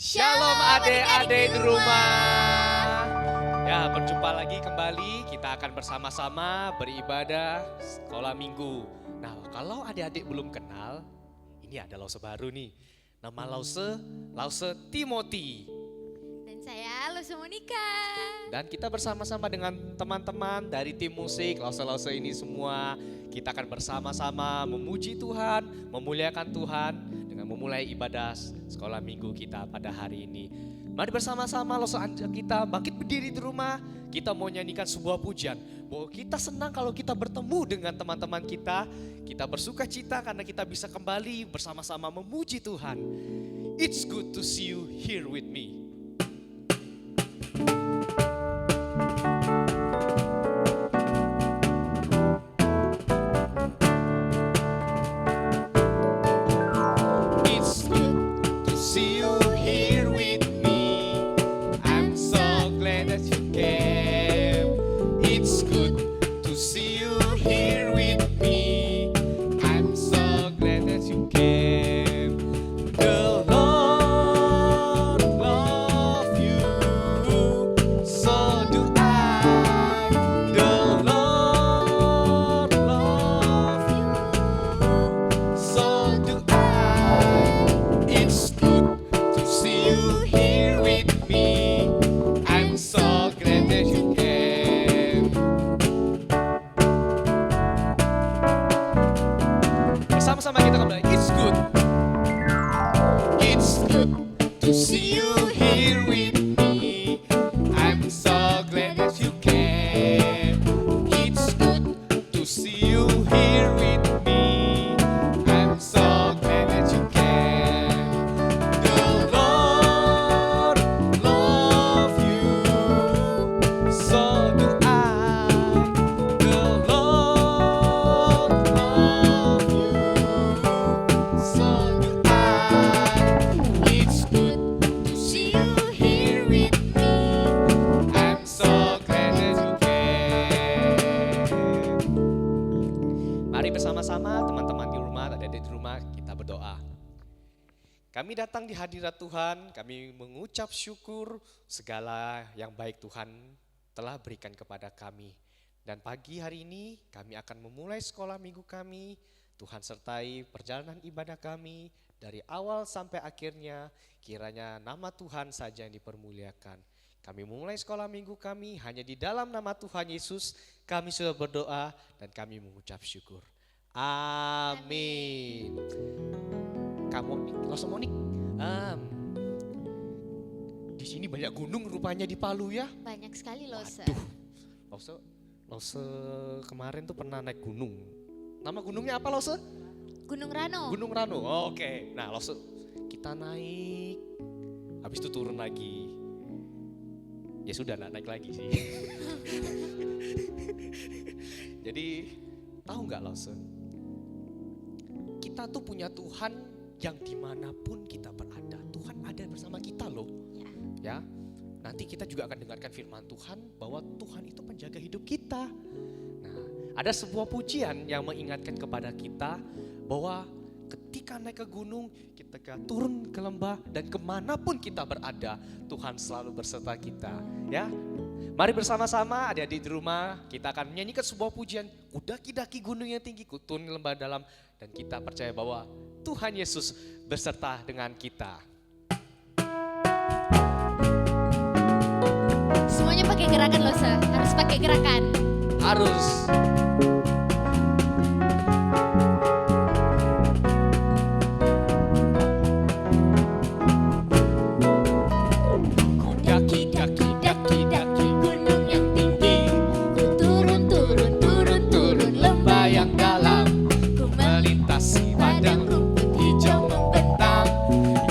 Shalom adik-adik di rumah. Ya, berjumpa lagi kembali. Kita akan bersama-sama beribadah sekolah minggu. Nah, kalau adik-adik belum kenal, ini ada Lause baru nih. Nama Lause Timothy. Dan saya Lause Monica. Dan kita bersama-sama dengan teman-teman dari tim musik Lause ini semua. Kita akan bersama-sama memuji Tuhan, memuliakan Tuhan dengan memulai ibadah sekolah minggu kita pada hari ini. Mari bersama-sama Lause ajak kita bangkit berdiri di rumah. Kita mau nyanyikan sebuah pujian bahwa kita senang kalau kita bertemu dengan teman-teman kita. Kita bersuka cita karena kita bisa kembali bersama-sama memuji Tuhan. It's good to see you here with me. Sama-sama kita kembali. It's good. It's good to see you here with me. I'm so glad that you came. It's good to see you here with me. I'm so glad that you came. The Lord love you. So do I. The Lord love you. So do I. It's good to see you here with me. I'm so glad that you came. Mari bersama-sama teman-teman di rumah, adik-adik di rumah, kita berdoa. Kami datang di hadirat Tuhan, kami mengucap syukur segala yang baik Tuhan telah berikan kepada kami. Dan pagi hari ini kami akan memulai sekolah minggu kami. Tuhan sertai perjalanan ibadah kami dari awal sampai akhirnya, kiranya nama Tuhan saja yang dipermuliakan. Kami memulai sekolah minggu kami hanya di dalam nama Tuhan Yesus. Kami sudah berdoa dan kami mengucap syukur. Amin. Kamu, Lause Monik, di sini banyak gunung rupanya di Palu ya. Banyak sekali Lause. Waduh, Lause kemarin tuh pernah naik gunung. Nama gunungnya apa Lause? Gunung Rano. Gunung Rano. Oh, oke. Nah Lause, kita naik, habis itu turun lagi. Ya sudah, naik lagi sih. Jadi tahu nggak Lause? Kita tuh punya Tuhan yang dimanapun kita berada. Tuhan ada bersama kita loh. Ya. Nanti kita juga akan dengarkan firman Tuhan bahwa Tuhan itu penjaga hidup kita. Nah, ada sebuah pujian yang mengingatkan kepada kita bahwa ketika naik ke gunung, ketika turun ke lembah, dan kemanapun kita berada, Tuhan selalu berserta kita. Ya, mari bersama-sama adik-adik di rumah, kita akan menyanyikan sebuah pujian, kudaki-daki gunung yang tinggi, turun lembah dalam, dan kita percaya bahwa Tuhan Yesus berserta dengan kita. Semuanya pakai gerakan Lause, harus pakai gerakan. Harus. Daki-daki gunung yang tinggi, ku turun lembah yang dalam, ku melintasi padang rumput hijau membentang.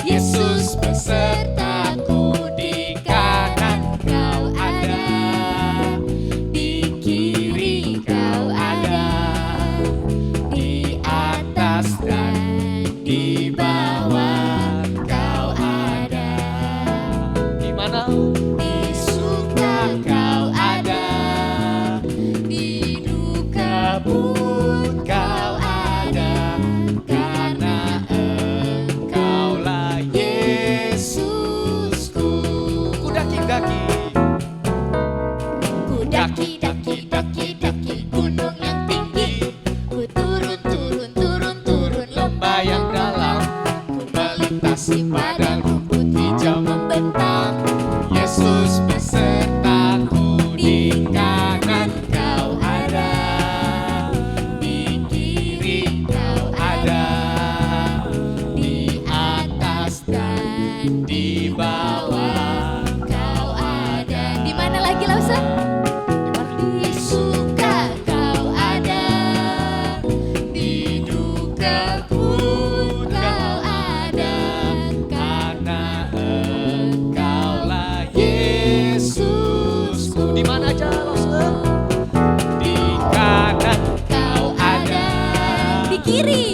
Yesus besertaku, di kanan kau ada, di kiri kau ada. atas padang rumput hijau membentang. Yesus besertaku, di kanan kau ada, di kiri kau ada, di atas dan di bawah kau ada. Di mana lagi Lause? Di suka kau ada, Di duka pun kau ada, karena Engkaulah Yesusku. Di mana aja Lause? Di kanan kau ada, di kiri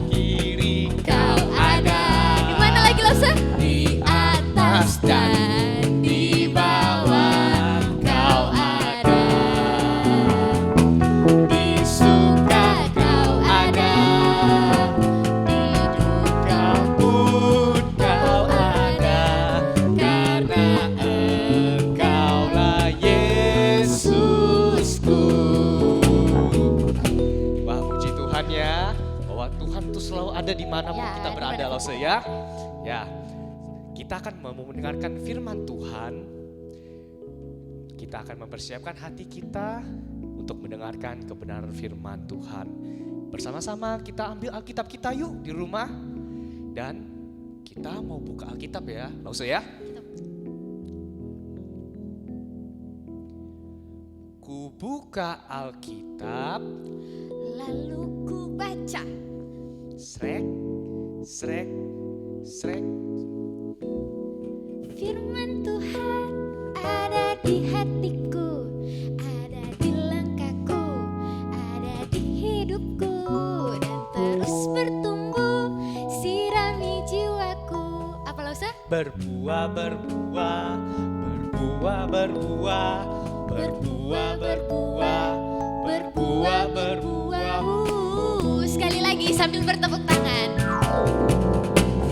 kiri kau ada. Di mana lagi Lause? di atas dan di bawah kau ada. Di suka kau ada, di duka pun kau ada, karena Engkaulah Yesusku. Wah, puji Tuhan ya, bahwa Tuhan tuh selalu ada dimanapun Ya, kita berada, dimanapun. Lause ya. Ya, kita akan mau mendengarkan firman Tuhan. Kita akan mempersiapkan hati kita untuk mendengarkan kebenaran firman Tuhan. Bersama-sama kita ambil Alkitab kita yuk di rumah. Dan kita mau buka Alkitab ya, Lause ya. Ku buka Alkitab, lalu ku baca. srek, srek, srek. Firman Tuhan ada di hatiku, ada di langkahku, ada di hidupku, dan terus bertumbuh, sirami jiwaku. Apa Lause? Berbuah, berbuah, berbuah, berbuah, berbuah, berbuah, berbuah, berbuah. Sekali lagi sambil bertepuk tangan.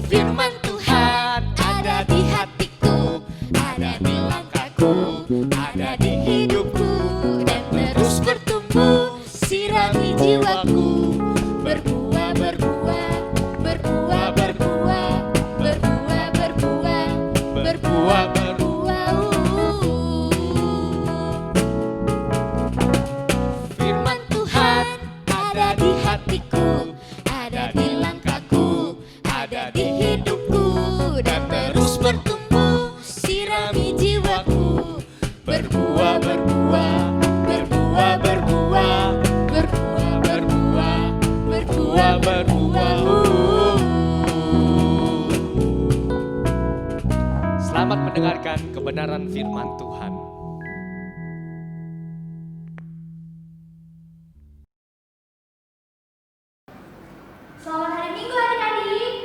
Firman Tuhan ada di hatiku, ada di langkahku, ada di hidupku, dan terus bertumbuh, sirami jiwaku. Berbuah, berbuah, berbuah, berbuah, berbuah, berbuah, berbuah, berbuah. Firman Tuhan ada di hatiku, ada di langkahku, ada di hidupku, dan terus bertumbuh, sirami jiwaku. Berbuah, berbuah, berbuah, berbuah, berbuah, berbuah, berbuah, berbuah. Selamat mendengarkan kebenaran firman Tuhan. Selamat hari Minggu adik-adik.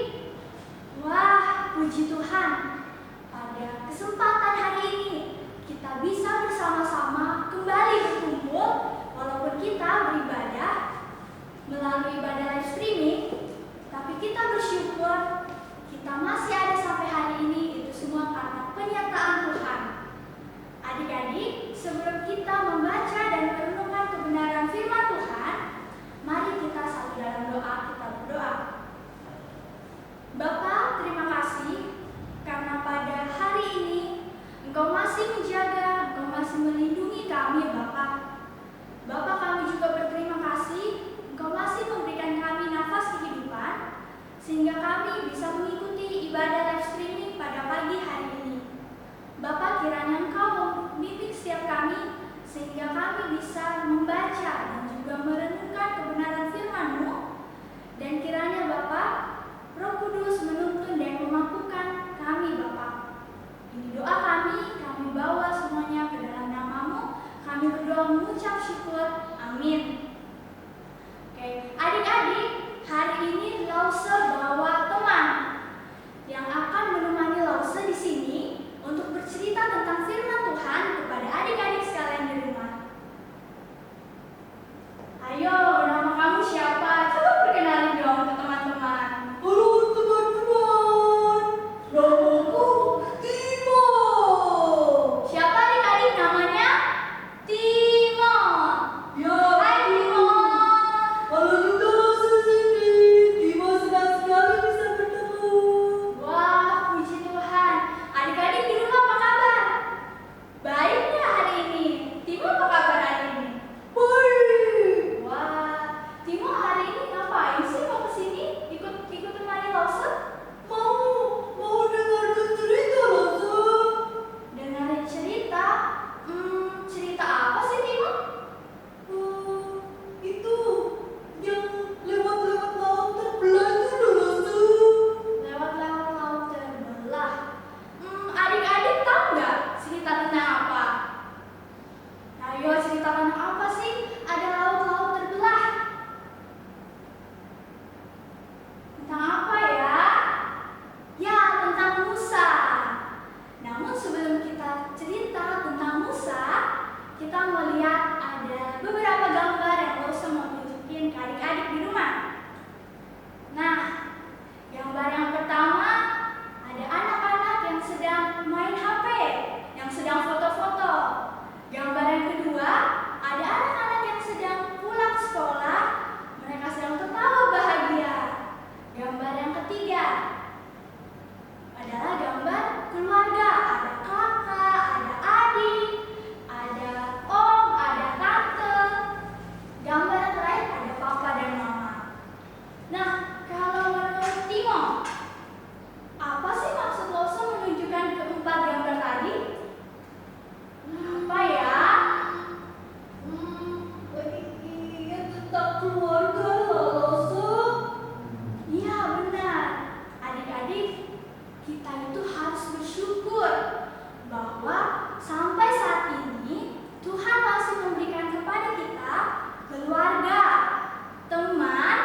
Wah, puji Tuhan. Pada kesempatan hari ini kita bisa bersama-sama kembali berkumpul walaupun kita beribadah melalui ibadah live streaming, tapi kita bersyukur kita masih ada sampai hari ini. Itu semua karena penyertaan Tuhan. Adik-adik, sebelum kita membaca dan merenungkan kebenaran firman Tuhan, mari kita satu dalam doa, kita berdoa. Bapa, terima kasih karena pada hari ini Engkau masih menjaga, Engkau masih melindungi kami, Bapa. Bapa, kami juga berterima kasih Engkau masih memberikan kami nafas kehidupan sehingga kami bisa mengikuti ibadah live streaming pada pagi hari ini. Bapa, kiranya Engkau membimbing setiap kami sehingga kami bisa membaca dan juga merenungkan kebenaran firman-Mu, dan kiranya Bapa, Roh Kudus menuntun dan memampukan kami, Bapa. Ini doa kami bawa semuanya ke dalam nama-Mu. Kami berdoa mengucap syukur. Amin. Oke, adik-adik, hari ini Lause bawa teman yang akan menemani Lause di sini untuk bercerita tentang firman Tuhan kepada adik-adik sekalian di rumah. Ayo, nama kamu siapa? Coba perkenalin dong ke teman-teman. ketiga adalah gambar keluarga. Ada kakak, ada adik, ada om, ada tante. Gambar yang terakhir ada papa dan mama. Nah, kalau menurut Timo, apa sih maksud Lawson menunjukkan keempat gambar tadi? Apa ya? Iya, tentang keluarga Lawson. Iya, benar. Adik-adik, kita itu harus bersyukur bahwa sampai saat ini Tuhan masih memberikan kepada kita keluarga, teman,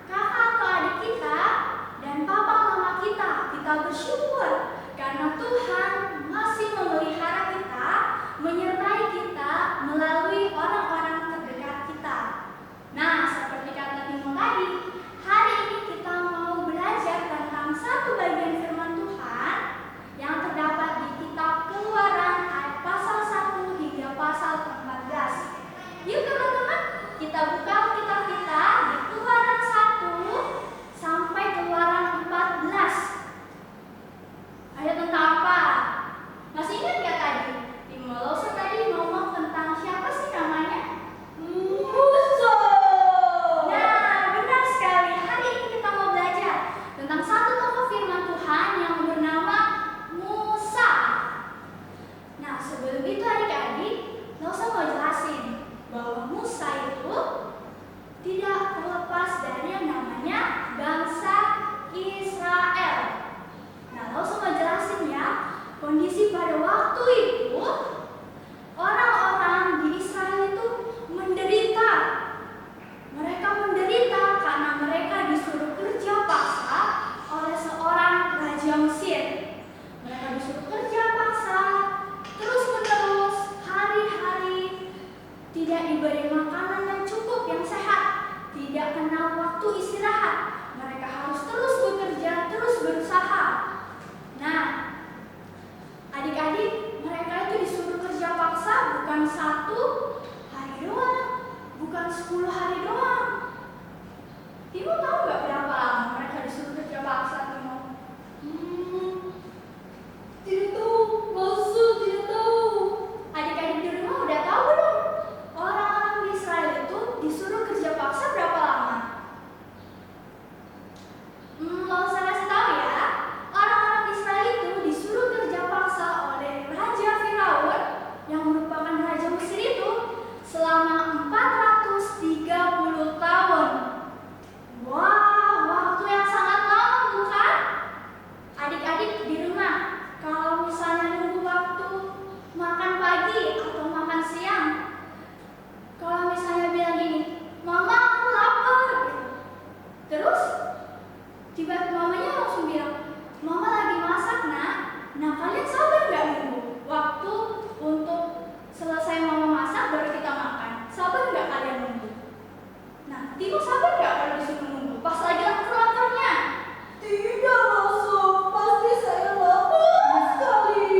kakak atau adik kita, dan papa mama kita. Kita bersyukur karena Tuhan masih memelihara kita, menyertai kita melalui orang-orang terdekat kita. Nah, seperti kata Timo tadi, hari ini kita mau belajar tentang satu bagian firman Tuhan yang terdapat di kitab Keluaran ayat pasal 1 hingga pasal 14. Yuk teman-teman, kita buka kitab kita di Keluaran 1 sampai Keluaran 14. Ayat tentang apa? Masih ingat nggak tadi? Timo Lawson tadi ngomong tentang siapa sih namanya? Musa. Nah, benar sekali. Hari ini kita mau belajar tentang satu tokoh firman Tuhan yang bernama Musa. Nah, sebelum itu adik-adik, Lawson mau jelasin bahwa Musa itu tidak terlepas dari yang namanya bangsa Israel. Nah, Lawson mau jelasin ya, kondisi pada waktu itu orang-orang di Israel itu menderita. Mereka menderita karena mereka disuruh kerja paksa oleh seorang raja Mesir. Mereka disuruh kerja paksa terus-menerus, hari-hari, tidak diberi makanan yang cukup, yang sehat, tidak kenal waktu istirahat. Mereka harus terus bekerja, terus berusaha. Nah, adik-adik, mereka itu disuruh kerja paksa bukan 1 hari doang, bukan 10 hari doang. Timo tahu nggak berapa lama mereka disuruh kerja paksa, Timo? Tidak tahu, maksud tidak tahu. Adik-adik di rumah udah tahu belum? Orang-orang di Israel itu disuruh kerja paksa berapa lama? Mau saya kasih tahu ya. Orang-orang Israel itu disuruh kerja paksa oleh Raja Firaun yang merupakan Raja Mesir itu selama 430 tahun. Wah, waktu yang sangat lama bukan? Adik-adik di rumah, kalau misalnya nunggu waktu makan pagi atau makan siang, kalau misalnya bilang gini, "Mama, aku lapar," gitu. Terus tiba-tiba mamanya langsung bilang, "Mama lagi masak, Nak." Nah, kalian sabar nggak nunggu waktu untuk selesai mama masak baru kita makan? Sabar nggak kalian nunggu? Nah, Timo sabar nggak kalau disuruh nunggu pas lagi lapar-laparnya? Tidak, langsung pasti saya lapar sekali.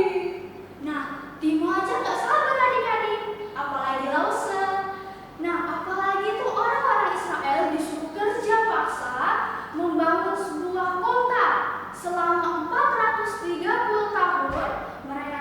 Nah, Timo aja nggak sabar adik-adik, apalagi Lawson. Nah, apalagi tuh orang-orang Israel disuruh kerja paksa membangun sebuah kota selama 430 tahun. Mereka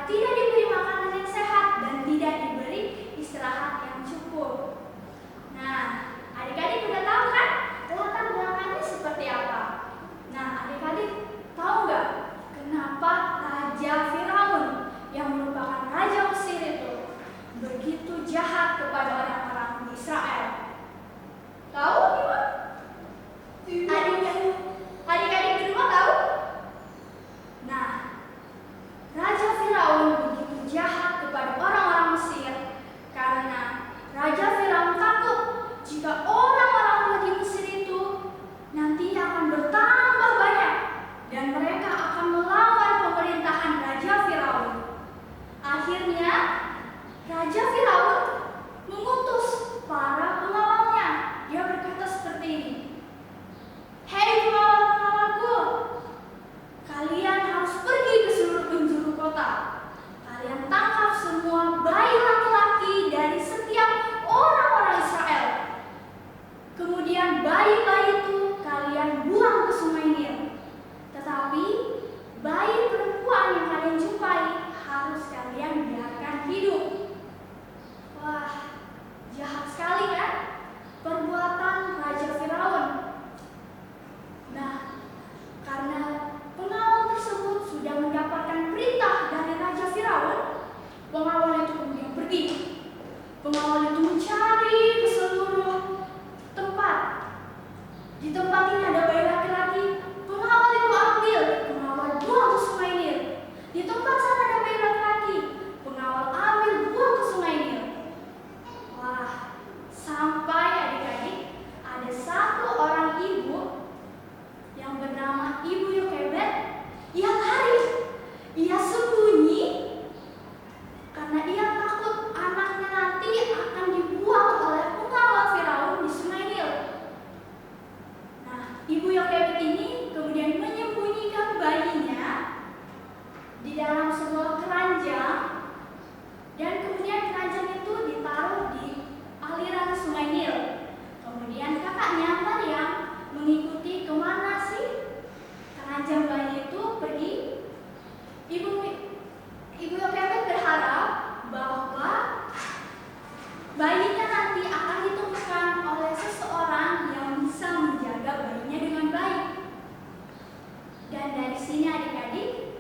Dan dari sini adik-adik,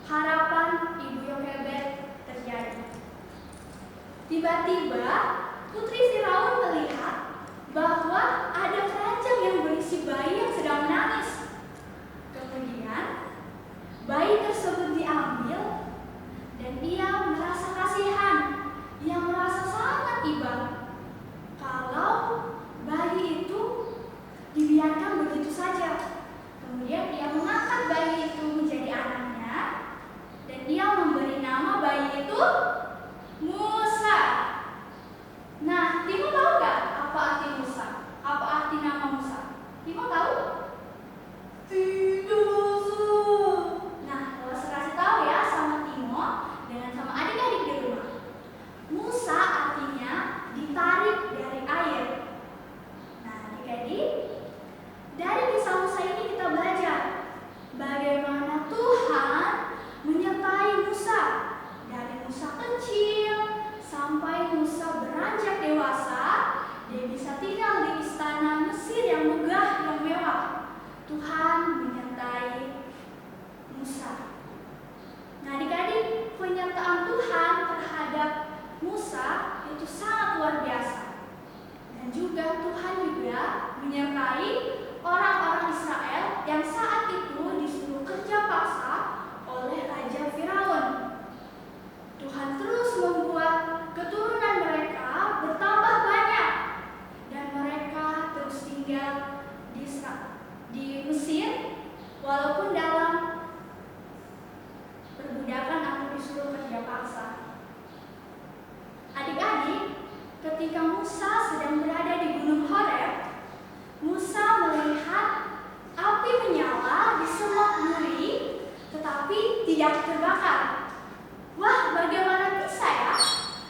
harapan Ibu Yokebed terjadi. Tiba-tiba Putri Firaun melihat bahwa ada keranjang yang berisi bayi yang sedang menangis. Kemudian bayi tersebut diambil dan ia merasa kasihan, ia merasa sangat iba kalau bayi itu dibiarkan begitu saja. Kemudian ia mengangkat bayi itu menjadi anaknya dan ia memberi nama bayi itu Musa. Nah, Timo tahu gak apa arti Musa? Apa arti nama Musa? Timo tahu? Tidak. Nah, kalau saya kasih tahu ya sama Timo dengan sama adik-adik di rumah. Musa artinya ditarik dari air. Nah, adik-adik, dari kisah Musa ini kita belajar bagaimana Tuhan menyertai Musa. Dari Musa kecil sampai Musa beranjak dewasa, dia bisa tinggal di istana Mesir yang megah, yang mewah. Tuhan menyertai Musa. Nah, adik-adik, penyertaan Tuhan terhadap Musa itu sangat luar biasa. Dan juga Tuhan juga menyertai orang-orang Israel yang saat itu disuruh kerja paksa oleh Raja Firaun. Tuhan terus membuat keturunan mereka bertambah banyak dan mereka terus tinggal di Mesir walaupun dalam perbudakan atau disuruh kerja paksa. Adik-adik, ketika Musa sedang berada di Gunung Horeb, Musa melihat api menyala di semak duri tetapi tidak terbakar. Wah, bagaimana bisa ya?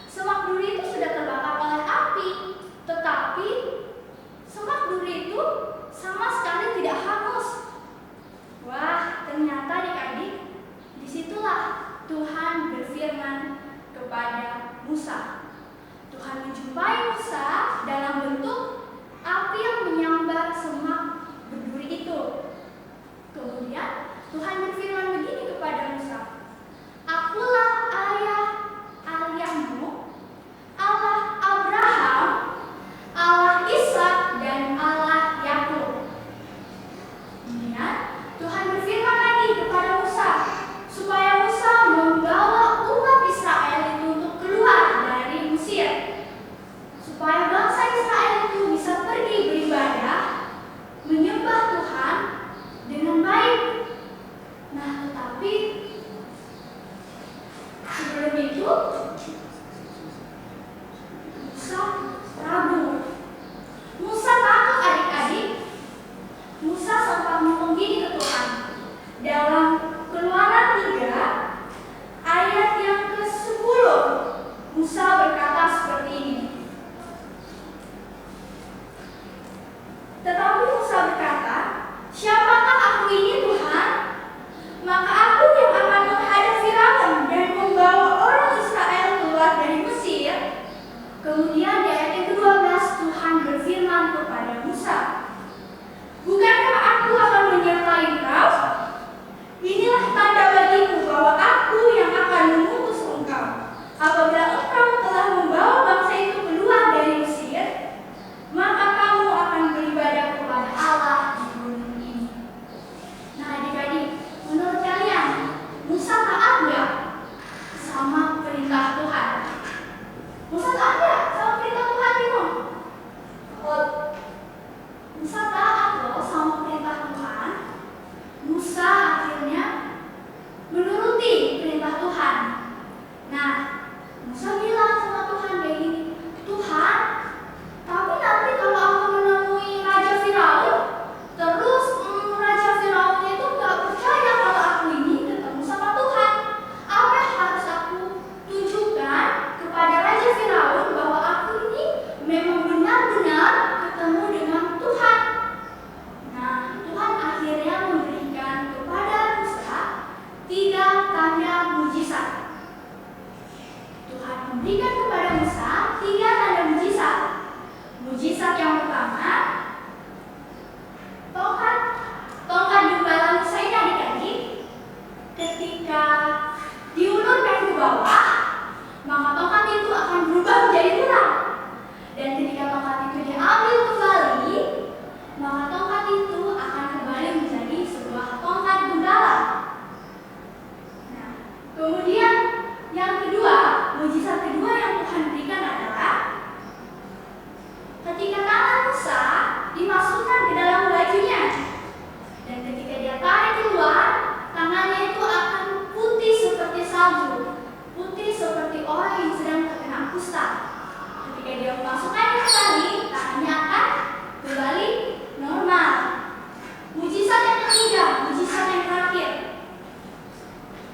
Semak duri itu sudah terbakar oleh api, tetapi semak duri itu sama sekali tidak hangus. Wah, ternyata adik-adik, disitulah Tuhan berfirman kepada Musa. Tuhan menjumpai Musa dalam bentuk api yang menyambar semak berduri itu. Kemudian Tuhan berfirman begini kepada Musa, "Akulah ayahmu, Allah Abraham, Allah Ishak dan Allah Yakub." Kemudian Tuhan berfirman lagi kepada Musa supaya Musa membawa umat Israel itu untuk keluar dari Mesir, supaya bangsa Israel itu bisa pergi beribadah, menyembah Tuhan dengan baik. Nah, tetapi sebelum itu Musa ragu. Musa takut adik-adik. Musa sempat ngomong gini ke Tuhan, salju, putih seperti orang yang sedang terkena kusta. Ketika dia memasukkannya kembali, tangannya akan kembali normal. Mujizat yang ketiga, mujizat yang terakhir,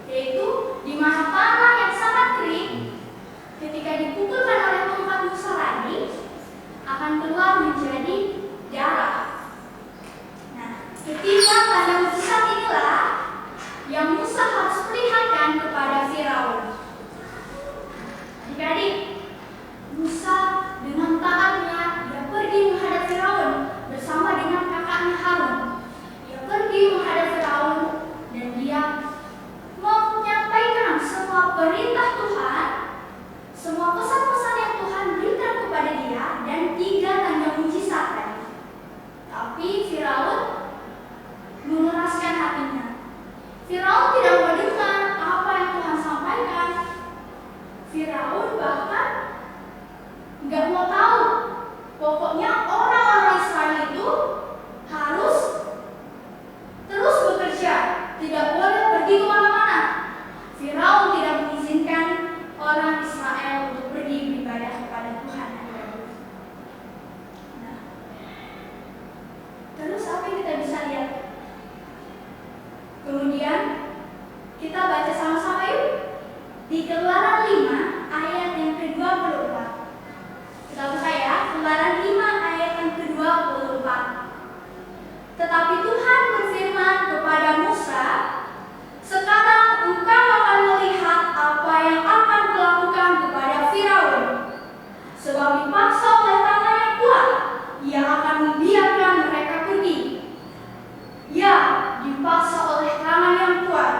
yaitu di mana tanah yang sangat kering, ketika dipukulkan oleh tongkat Musa lagi, akan keluar menjadi darah. Nah, ketiga tanda mujizat inilah yang Musa harus perlihatkan kepada Firaun. Adik-adik, Musa dengan taatnya dia pergi menghadap Firaun bersama dengan kakaknya Harun. Dia pergi menghadap Firaun dan dia menyampaikan semua perintah Tuhan, semua pesan-pesan yang Tuhan berikan kepada dia, dan 3 tanda mujizat tadi. Tapi Firaun mengeraskan hatinya. Firaun tidak mau dengar apa yang Tuhan sampaikan. Firaun bahkan nggak mau tahu. Pokoknya orang-orang Israel itu harus terus bekerja, tidak boleh pergi kemana-mana. Firaun tidak mengizinkan orang Israel untuk pergi beribadah kepada Tuhan. Nah, terus apa yang kita bisa lihat? Kemudian kita baca sama-sama yuk di Keluaran 5 ayat yang ke-24. Kita buka ya, Keluaran 5 ayat yang ke-24. Tetapi Tuhan berfirman kepada Musa, sekarang engkau akan melihat apa yang akan kulakukan kepada Firaun. Sebab dipaksa oleh tangan yang kuat, ia akan membiarkan mereka pergi. Ya, dipaksa oleh tangan yang kuat,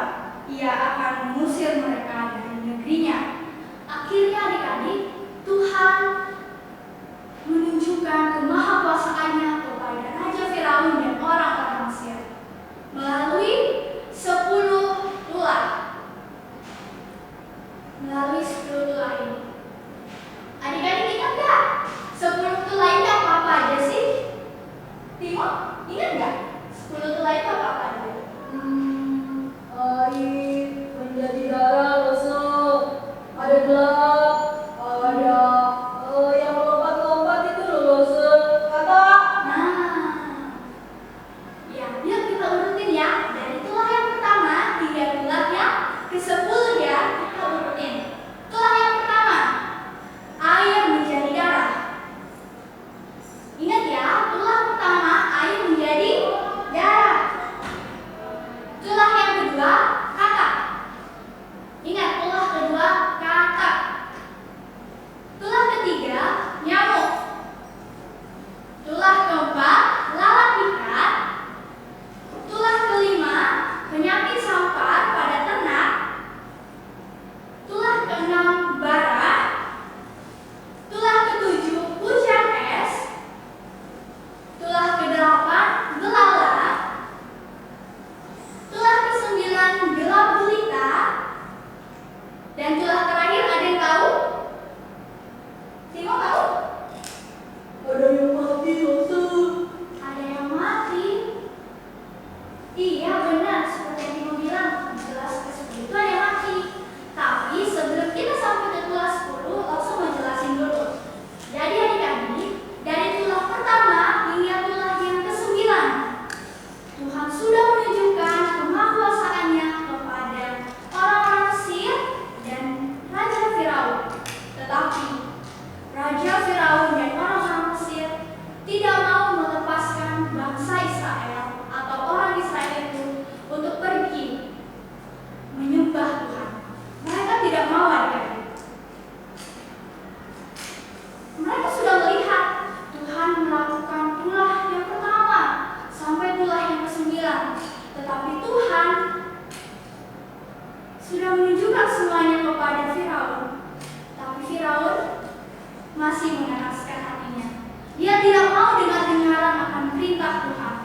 ia akan mengusir mereka dari negerinya. Akhirnya adik-adik, Tuhan menunjukkan kemahakuasaannya kepada Raja Firaun dan orang-orang Mesir melalui 10 tulah. Melalui 10 tulah ini. Adik-adik ingat gak? 10 tulah ini apa aja sih? Timo, ingat gak? 10 tulah itu apa aja? Air menjadi darah langsung, ada gelap, ada yang melompat-lompat itu langsung, kata. Nah, ya, yuk kita urutin ya. Dari tulah yang pertama hingga tulah yang ke-10 ya, kita urutin. Tulah yang pertama, air menjadi darah. Ingat ya, tulah pertama air menjadi darah. Tulah yang kedua, kata. Ingat, tulah kedua, kata. Tulah ketiga, nyamuk. Tulah keempat, lalat ikan. Tulah kelima, penyakit sampar pada ternak. Tulah keenam, bara. Tulah ketujuh, hujan es. Tulah kedelapan, gelala. Tulah ke-9, gelap gulita. Dan tulah terakhir, ada yang tahu? Timo tahu? Ada yang mati langsung. Ada yang mati. Iya benar, seperti yang Timo bilang, jelas ke-10 itu ada yang mati. Tapi sebelum kita sampai ke tulah 10, langsung menjelasin dulu. Jadi adik-adik, dari tulah pertama hingga tulah yang ke-9, Tuhan sudah menunjukkan kemahakuasaannya kepada orang-orang Mesir dan Raja Firaun. Tetapi Raja Firaun dan orang-orang Mesir tidak mau melepaskan bangsa Israel atau orang Israel itu untuk pergi menyembah Tuhan. Mereka tidak mau adik-adik. Mereka sudah melihat Tuhan melakukan tulah yang pertama sampai tulah yang ke-9. Tetapi Tuhan sudah menunjukkan semuanya kepada Firaun. Tapi Firaun masih mengeraskan hatinya. Dia tidak mau dengar-dengaran akan perintah Tuhan.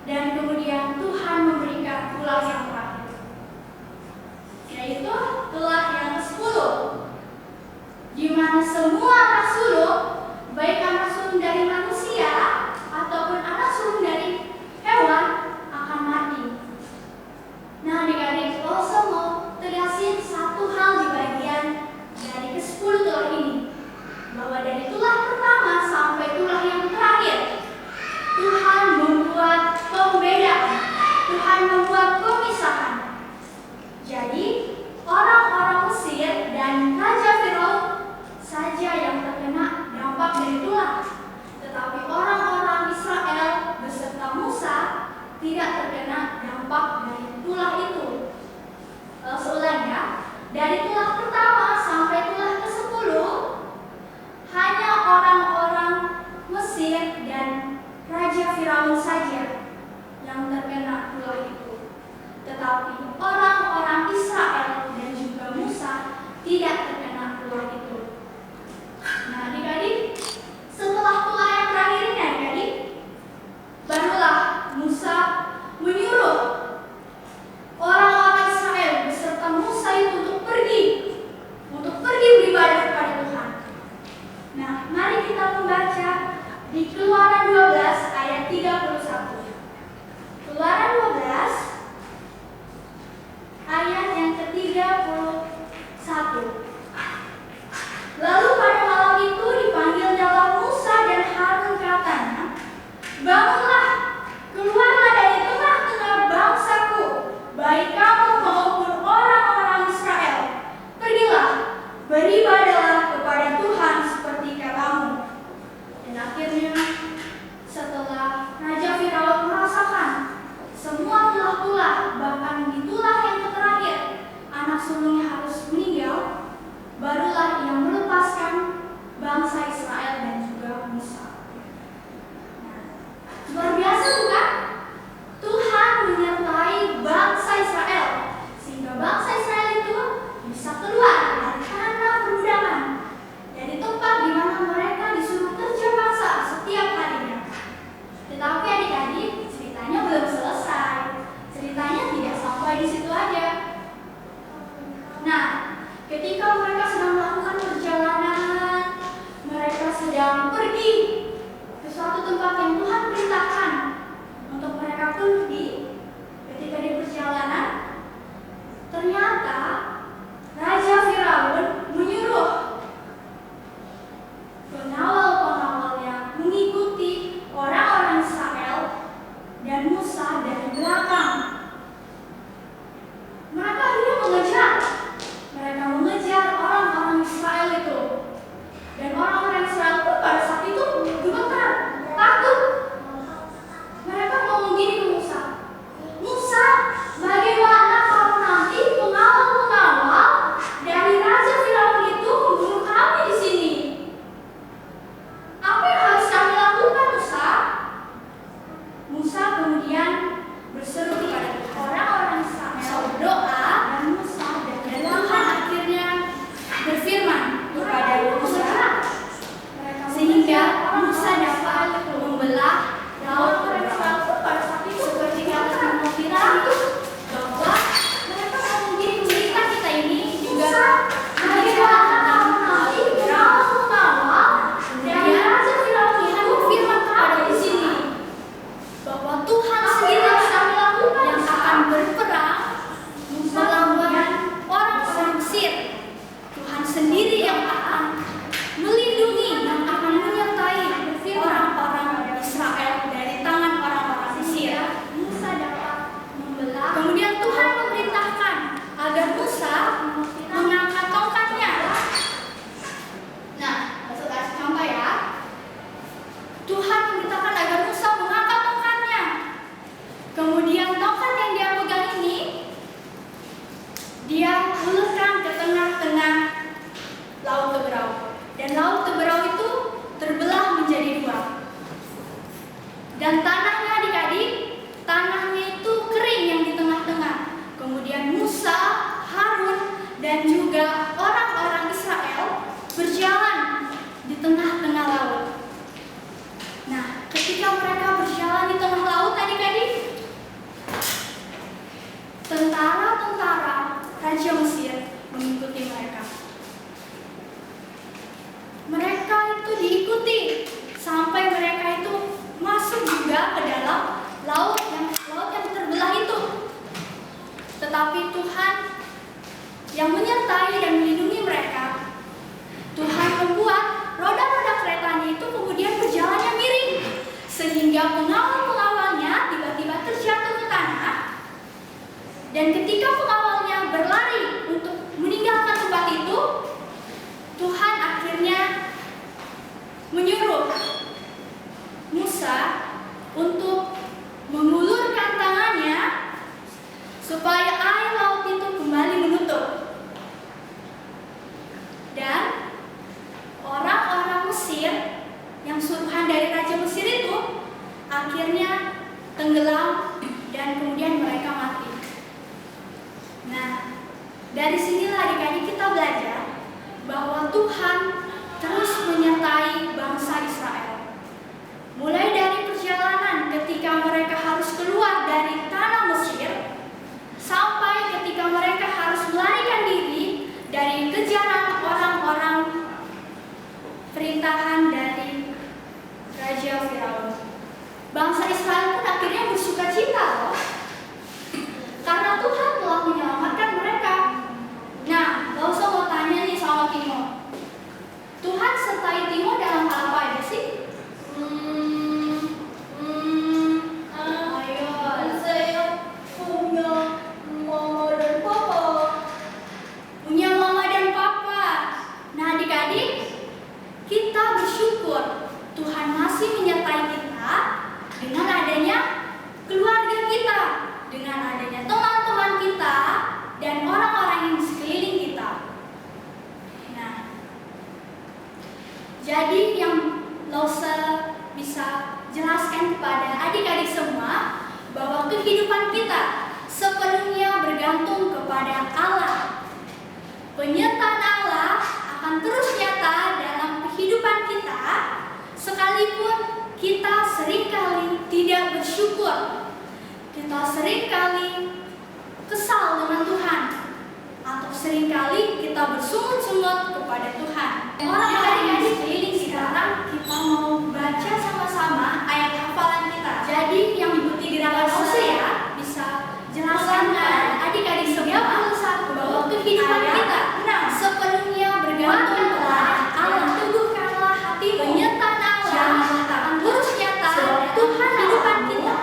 Dan kemudian Tuhan memberikan tulah yang terakhir, yaitu tulah yang ke-10, di mana semua anak sulung, baik anak sulung dari manusia ataupun anak sulung dari hewan, akan mati. Nah adik-adik, kalau semua terlihat satu membuat pemisahan. Jadi, orang-orang Mesir dan Raja Firaun saja yang terkena dampak dari tulah. Tetapi orang-orang Israel beserta Musa tidak terkena dampak dari tulah itu. Seulang ya, dari tulah pertama sampai tulah ke-10 hanya orang-orang Mesir dan Raja Firaun saja yang terkena tulah itu. Tetapi orang-orang Israel dan juga Musa tidak terkena tulah itu. Nah, adik-adik, setelah tulah yang terakhir ini adik-adik, barulah Musa menyuruh orang-orang Israel beserta Musa itu untuk pergi beribadah kepada Tuhan. Nah, mari kita membaca di Keluaran 12 ayat 31. Keluaran 12 ayat yang ke-31. Lalu pada malam itu dipanggilnyalah Musa dan Harun katanya, "Bangunlah, keluarlah dari tengah-tengah bangsaku, baik kamu maupun orang-orang Israel. Pergilah, beribadahlah kepada Tuhan seperti katamu." Dan akhirnya setelah Raja Firaun merasakan semua tulah-tulah, bahkan di tulah yang terakhir anak sulungnya harus meninggal, barulah ia melepaskan bangsa Israel dan juga Musa. Nah, luar biasa bukan? Tuhan menyertai bangsa Israel sehingga bangsa Israel itu bisa keluar dari tanah perbudakan, dari tempat di mana mereka disuruh kerja paksa setiap harinya. Tetapi adik-adik, ceritanya belum selesai. Ceritanya tidak sampai di situ aja. Nah, ketika mereka sedang melakukan perjalanan, mereka sedang pergi ke suatu tempat yang Tuhan perintahkan untuk mereka pergi. Ketika di perjalanan, ternyata Raja Firaun menyuruh pengawal-pengawalnya mengikuti orang-orang Israel dan Musa dari belakang. Mereka akhirnya mengejar orang-orang Israel itu. Dan orang-orang Israel pun pada saat itu gemetar, takut. Mereka ngomong gini ke Musa, "Musa, bagaimana kalau nanti pengawal-pengawal dari Raja Firaun itu membunuh kami di sini? Apa yang harus kami lakukan, Musa?" Musa kemudian berseru kepada orang-orang Israel, berdoa, dan Musa dan Tuhan akhirnya berfirman kepada Musa sehingga Musa dapat membelah laut Israel pun pada saat itu seperti kata firman bahwa mereka mungkin cerita kita ini juga bagaimana nanti pengawal dari Raja Firaun itu firman kepada di sini bahwa Tuhan sendiri yang akan berperang melawan orang-orang Mesir. Tuhan sendiri yang akan melindungi, yang akan menyertai orang-orang Israel dari tangan orang-orang Mesir. Musa dapat membelah. Kemudian Tuhan memerintahkan agar Musa mengangkat tongkatnya. Nah, saya kasih contoh ya. Tuhan memerintahkan agar Musa mengangkat tongkatnya. Kemudian tongkat yang dia pegang ini, dia ulurkan ke tengah-tengah Laut Teberau. Dan Laut Teberau itu terbelah menjadi dua. Dan tanahnya adik-adik, tanahnya itu kering yang di tengah-tengah. Kemudian Musa, Harun, dan juga orang-orang Israel berjalan di tengah-tengah laut. Nah, ketika mereka berjalan di tengah laut adik-adik, tentara-tentara Raja Mesir mengikuti mereka. Mereka itu diikuti sampai mereka itu masuk juga ke dalam laut yang terbelah itu. Tetapi Tuhan yang menyertai dan melindungi mereka. Tuhan membuat roda-roda keretanya itu kemudian berjalannya miring, sehingga pengawal-pengawalnya tiba-tiba terjatuh ke tanah Dan ketika pengawalnya berlari untuk meninggalkan tempat itu, Tuhan akhirnya menyuruh Musa untuk mengulurkan tangannya supaya air laut itu kembali menutup. Dan orang-orang Mesir yang suruhan dari Raja Mesir itu akhirnya tenggelam dan kemudian mereka mati. Nah, dari sinilah adik-adik kita belajar bahwa Tuhan terus menyertai bangsa Israel. Mulai dari perjalanan ketika mereka harus keluar dari tanah Mesir, sampai ketika mereka harus melarikan diri dari kejaran orang-orang perintahan dari Raja Firaun. Bangsa Israel pun akhirnya bersuka cita loh, karena Tuhan telah menyelamatkan mereka. Nah, Lausa mau tanya nih sama Timo, Tuhan sertai Timo dalam hal apa aja sih? Saya punya mama dan papa. Punya mama dan papa. Nah, adik-adik, kita bersyukur Tuhan masih menyertai kita dengan adanya keluarga kita, dengan adanya teman-teman kita, dan orang-orang yang di sekeliling kita. Nah, jadi yang Lausa bisa jelaskan kepada adik-adik semua bahwa kehidupan kita sepenuhnya bergantung kepada Allah. Penyertaan Allah akan terus nyata dalam kehidupan kita, sekalipun kita seringkali tidak bersyukur. Kita seringkali kesal dengan Tuhan, atau seringkali kita bersungut-sungut kepada Tuhan. Orang-orang di sekeliling sekarang kita mau baca sama-sama ayat hafalan kita. Jadi yang ikuti gerakan Lausa ya bisa jelaskan adik-adik semua bahwa kehidupan kita sepenuhnya bergantung kepada Allah. Teguhkanlah hatimu, penyertaan Allah akan terus nyata Tuhan kehidupan kita.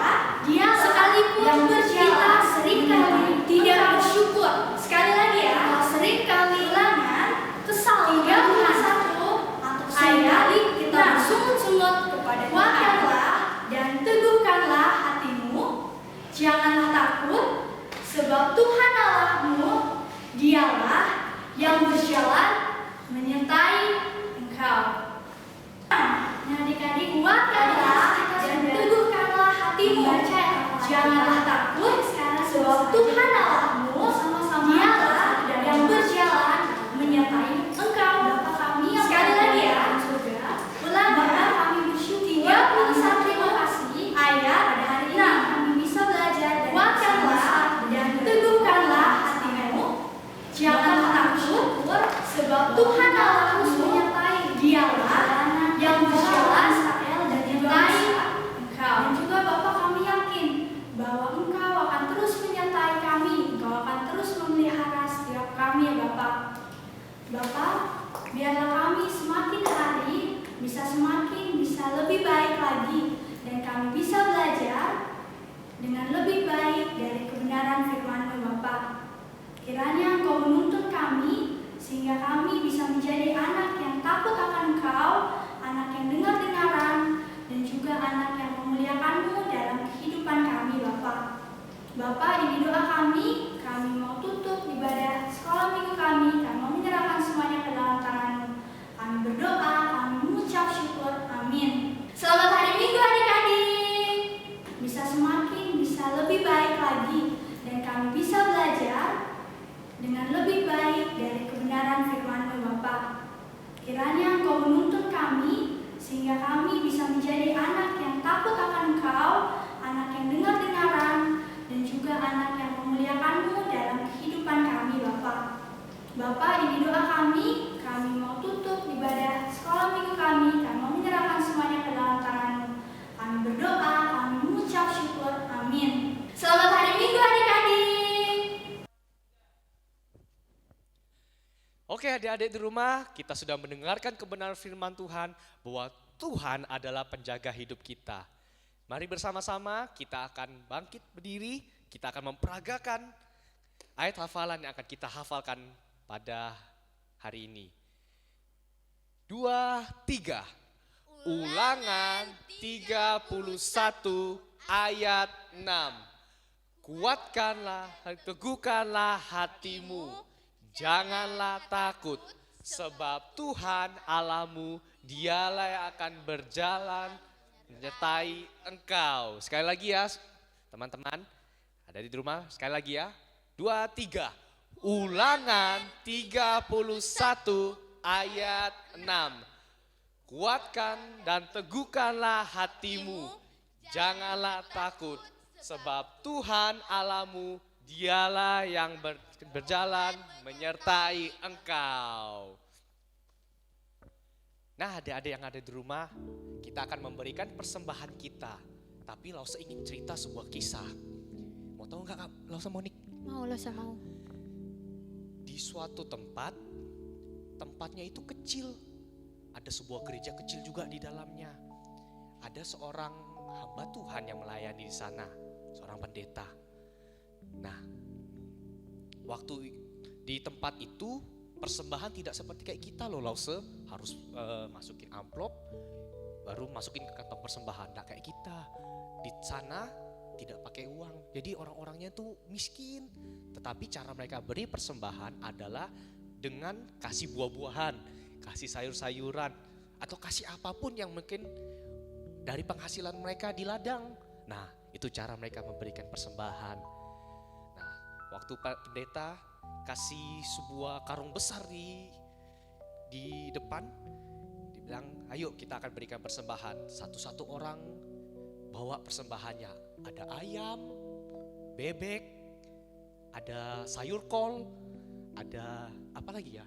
Dia sekalipun kita seringkali tidak bersyukur. Sekali lagi ya, seringkali kesal hingga satu atau seringkali kita bersungut-sungut kepada Tuhan. Dan teguhkanlah hatimu, janganlah takut, sebab Tuhan Allahmu, Dialah yang berjalan menyertai engkau. Nah, adik-adik, kuatkanlah dan teguhkanlah hatimu, janganlah takut, sebab Tuhan Allahmu, Dialah yang berjalan menyertai engkau. Sekali lagi ya, ulang ya, kami bersyukur 31 terima kasih ayat pada hari ini kami bisa belajar dan kuatkanlah dan teguhkanlah hatimu, janganlah takut, sebab Tuhan Allahmu menyertai Dialah yang berjalan dan menyertai engkau. Dan juga Bapak, kami yakin bahwa Engkau akan terus menyertai kami, Engkau akan terus memelihara setiap kami ya Bapak. Bapak, biarlah kami semakin hari bisa lebih baik lagi, dan kami bisa belajar dengan lebih baik dari kebenaran firman-Mu Bapak. Kiranya Engkau menuntun kami sehingga kami bisa menjadi anak yang takut akan Engkau, anak yang dengar-dengaran, dan juga anak yang memuliakan-Mu dalam kehidupan kami Bapak. Bapak, ini doa kami mau tutup ibadah sekolah minggu kami mau menyerahkan semuanya ke dalam tangan-Mu. Kami berdoa, kami mengucap syukur, amin. Selamat hari Minggu adik-adik. Bisa lebih baik lagi, dan kami bisa belajar dengan lebih baik dari kebenaran firman-Mu Bapa. Kiranya Engkau menuntun kami sehingga kami bisa menjadi anak yang takut akan Engkau, anak yang dengar-dengaran, dan juga anak yang memuliakan-Mu dalam kehidupan kami Bapa. Bapa, ini doa kami mau tutup ibadah sekolah minggu kami mau menyerahkan semuanya ke dalam tangan-Mu. Kami berdoa, kami mengucap syukur, amin. Selamat hari Minggu adik-adik. Oke adik-adik di rumah, kita sudah mendengarkan kebenaran firman Tuhan bahwa Tuhan adalah penjaga hidup kita. Mari bersama-sama kita akan bangkit berdiri, kita akan memperagakan ayat hafalan yang akan kita hafalkan pada hari ini. 2, 3. Ulangan 31 ayat 6. Kuatkanlah, teguhkanlah hatimu, janganlah takut, sebab Tuhan Allahmu, dialah yang akan berjalan menyertai engkau. Sekali lagi ya teman-teman, ada di rumah, sekali lagi ya. 2, 3. Ulangan 31 ayat 6. Kuatkan dan teguhkanlah hatimu, janganlah takut, sebab Tuhan Allahmu, dialah yang berjalan menyertai engkau. Nah, adik-adik yang ada di rumah, kita akan memberikan persembahan kita. Tapi Lause ingin cerita sebuah kisah. Mau tahu nggak Kak Lause, Monik? Mau, Lause mau. Di suatu tempat, tempatnya itu kecil. Ada sebuah gereja kecil juga di dalamnya. Ada seorang hamba Tuhan yang melayani di sana, seorang pendeta. Nah, waktu di tempat itu persembahan tidak seperti kayak kita loh Lause, harus masukin amplop, baru masukin ke kantong persembahan. Nah kayak kita, di sana tidak pakai uang, jadi orang-orangnya tuh miskin. Tetapi cara mereka beri persembahan adalah dengan kasih buah-buahan, kasih sayur-sayuran, atau kasih apapun yang mungkin dari penghasilan mereka di ladang. Nah itu cara mereka memberikan persembahan. Nah waktu Pak Pendeta kasih sebuah karung besar di depan, dibilang ayo kita akan berikan persembahan. Satu-satu orang bawa persembahannya, ada ayam, bebek, ada sayur kol, ada apa lagi ya?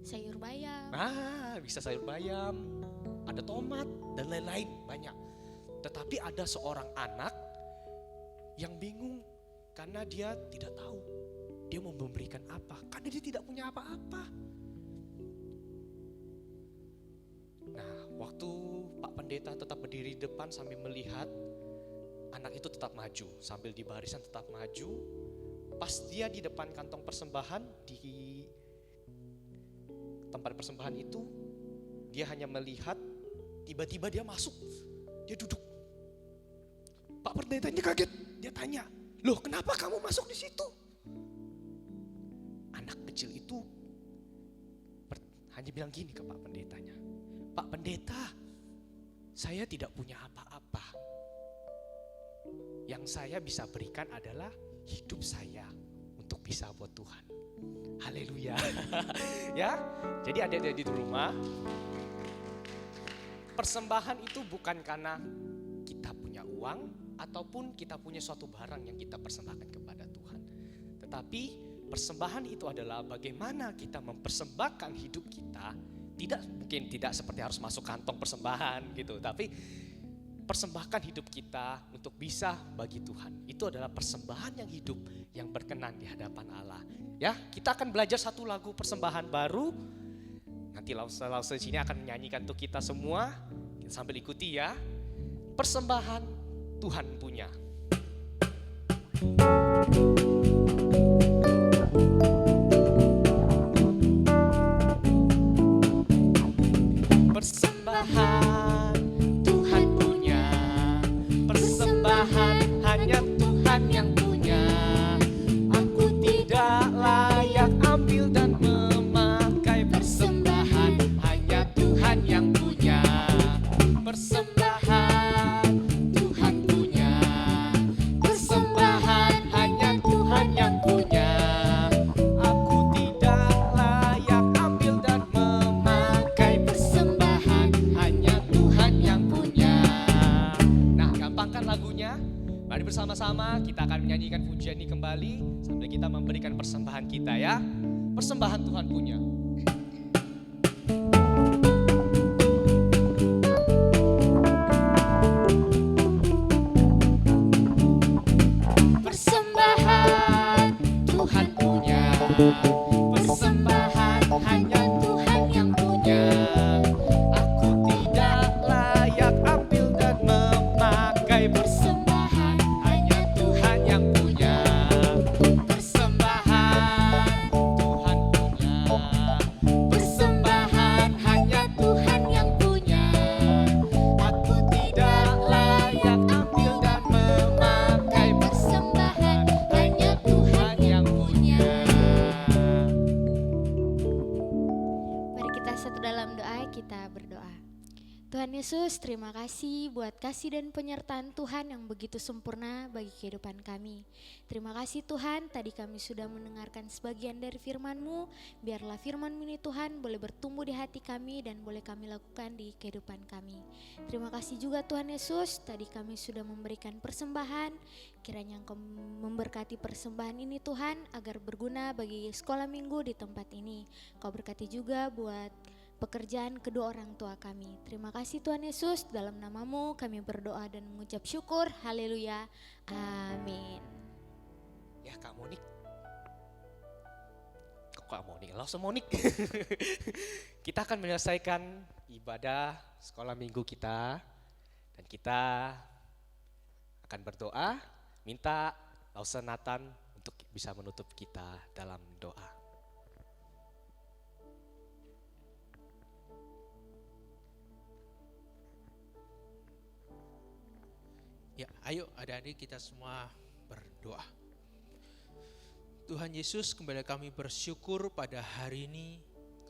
Sayur bayam. Nah, bisa sayur bayam, ada tomat dan lain-lain banyak. Tetapi ada seorang anak yang bingung karena dia tidak tahu dia mau memberikan apa, karena dia tidak punya apa-apa. Nah, waktu Pak Pendeta tetap berdiri di depan sambil melihat, anak itu tetap maju, sambil di barisan tetap maju. Pas dia di depan kantong persembahan, di tempat persembahan itu, dia hanya melihat, tiba-tiba dia masuk, dia duduk. Pak Pendetanya kaget, dia tanya, loh kenapa kamu masuk di situ? Anak kecil itu hanya bilang gini ke Pak Pendetanya, Pak Pendeta, saya tidak punya apa-apa. Yang saya bisa berikan adalah hidup saya untuk bisa buat Tuhan. Haleluya. Ya, jadi adik-adik di rumah, persembahan itu bukan karena kita punya uang ataupun kita punya suatu barang yang kita persembahkan kepada Tuhan. Tetapi persembahan itu adalah bagaimana kita mempersembahkan hidup kita. Mungkin tidak seperti harus masuk kantong persembahan gitu, tapi persembahkan hidup kita untuk bisa bagi Tuhan. Itu adalah persembahan yang hidup, yang berkenan di hadapan Allah. Ya, kita akan belajar satu lagu persembahan baru. Nanti Lause sini akan menyanyikan untuk kita semua. Kita sambil ikuti ya. Persembahan Tuhan punya. Persembahan Tuhan punya, persembahan hanya Tuhan yang punya. Aku tidak layak ambil dan memakai persembahan, hanya Tuhan yang punya. Persembahan Tuhan punya, persembahan hanya Tuhan yang punya. Aku tidak layak ambil dan memakai persembahan, hanya Tuhan yang punya. Nah, gampangkan lagunya. Mari bersama-sama kita akan menyanyikan pujian ini kembali sambil kita memberikan persembahan kita ya. Persembahan Tuhan punya. Persembahan Tuhan punya, persembahan hanya Tuhan yang punya. Aku tidak layak ambil dan memakai persembahan, hanya Tuhan yang punya. Tuhan Yesus, terima kasih buat kasih dan penyertaan Tuhan yang begitu sempurna bagi kehidupan kami. Terima kasih Tuhan, tadi kami sudah mendengarkan sebagian dari firman-Mu. Biarlah firman-Mu ini Tuhan boleh bertumbuh di hati kami dan boleh kami lakukan di kehidupan kami. Terima kasih juga Tuhan Yesus, tadi kami sudah memberikan persembahan. Kiranya Engkau memberkati persembahan ini Tuhan agar berguna bagi sekolah minggu di tempat ini. Kau berkati juga buat pekerjaan kedua orang tua kami. Terima kasih Tuhan Yesus, dalam nama-Mu kami berdoa dan mengucap syukur. Haleluya. Amin. Ya Kak Monik. Kok Kak Monik? Langsung Monik. Kita akan menyelesaikan ibadah sekolah minggu kita. Dan kita akan berdoa, minta Lawson Nathan untuk bisa menutup kita dalam doa. Ya, ayo adik-adik kita semua berdoa. Tuhan Yesus, kembali kami bersyukur pada hari ini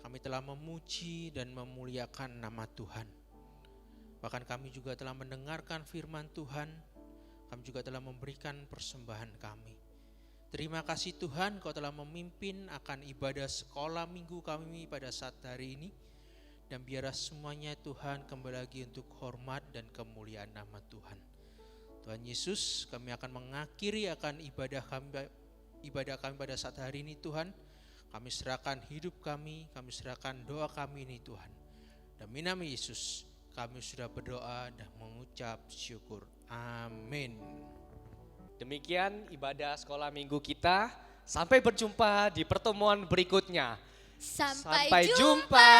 kami telah memuji dan memuliakan nama Tuhan. Bahkan kami juga telah mendengarkan firman Tuhan, kami juga telah memberikan persembahan kami. Terima kasih Tuhan, Kau telah memimpin akan ibadah sekolah minggu kami pada saat hari ini. Dan biarlah semuanya Tuhan kembali lagi untuk hormat dan kemuliaan nama Tuhan. Tuhan Yesus, kami akan mengakhiri akan ibadah kami pada saat hari ini Tuhan. Kami serahkan hidup kami serahkan doa kami ini Tuhan. Demi nama Yesus, kami sudah berdoa dan mengucap syukur. Amin. Demikian ibadah sekolah minggu kita. Sampai berjumpa di pertemuan berikutnya. Sampai jumpa.